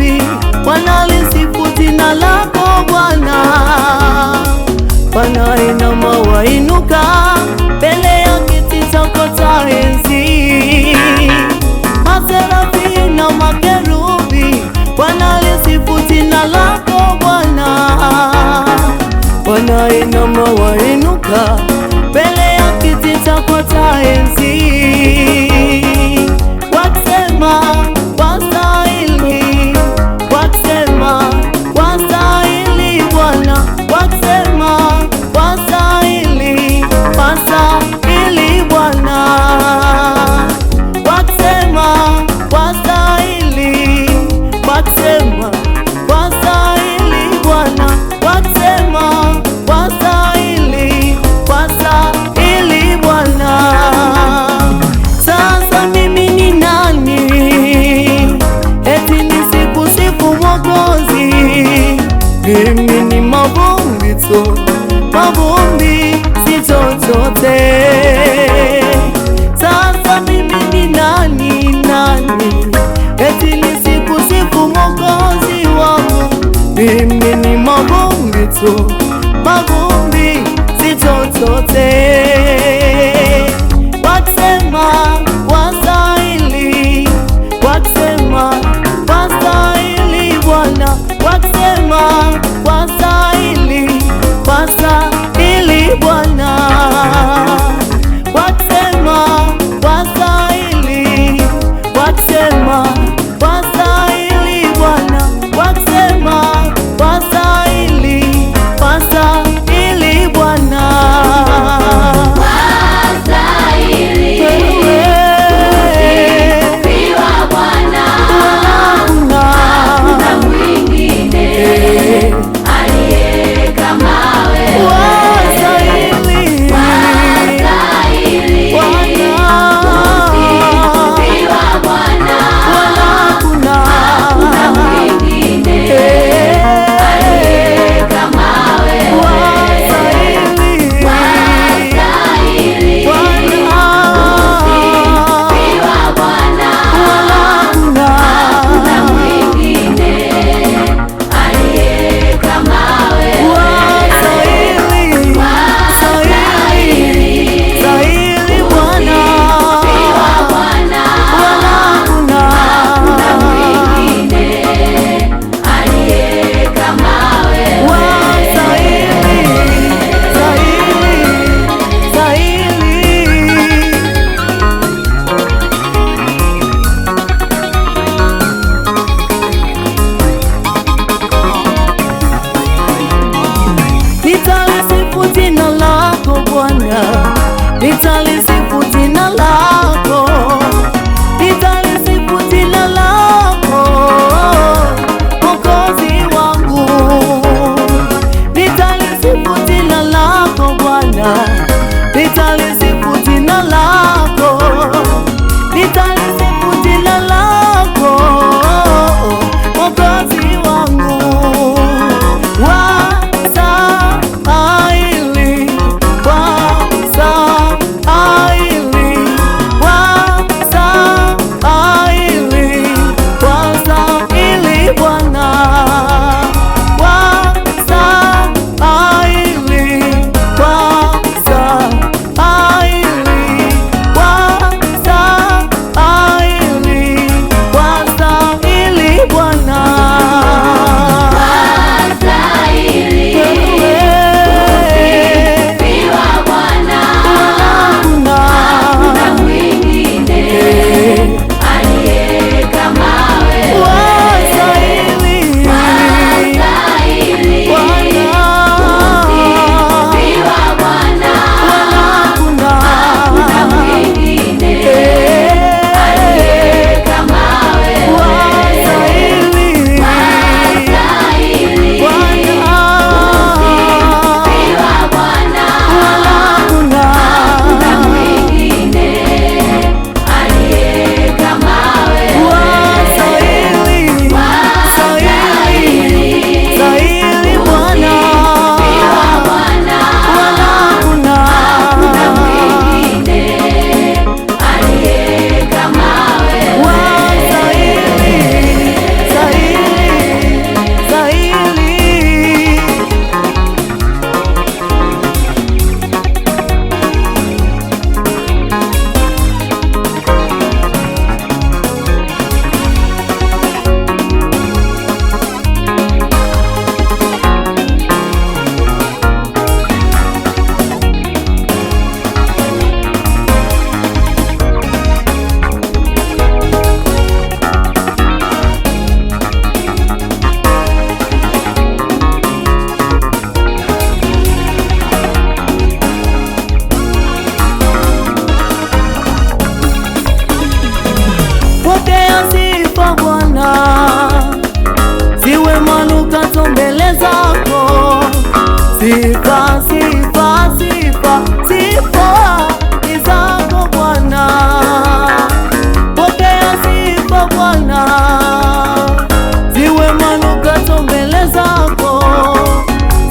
makerubi wanalisifu jina lako Bwana. Wanainama wainuka mbele ya kiti chako cha enzi. Maserafi na makerubi wanalisifu jina lako Bwana. Wanainama wainuka mbele ya kiti chako cha enzi, wakisema wastahili, wakisema wastahili Bwana, wakisema wastahili, wastahili Bwana, wakisema wastahili, wakisema wastahili Bwana, wakisema wastahili, wastahili Bwana. Sasa mimi ni nani eti nisikusifu Mwokozi? Mimi ni mavumbi tu, mavumbi si chochote. Sasa mimi ni nani eti nisikusifu Mwokozi wangu? Mimi ni mavumbi tu, mavumbi si chochote. Wakisema wastahili, wakisema wastahili Bwana, wakisema wastahili, wastahili Bwana, wakisema wastahili, wakisema wastahili Bwana, wakisema wastahili, wastahili Bwana.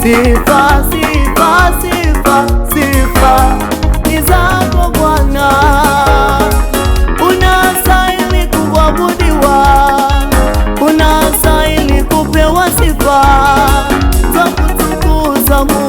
Sifa, sifa, sifa, sifa ni zako Bwana, unastahili kuabudiwa, unastahili kupewa sifa za kutukuza Mungu.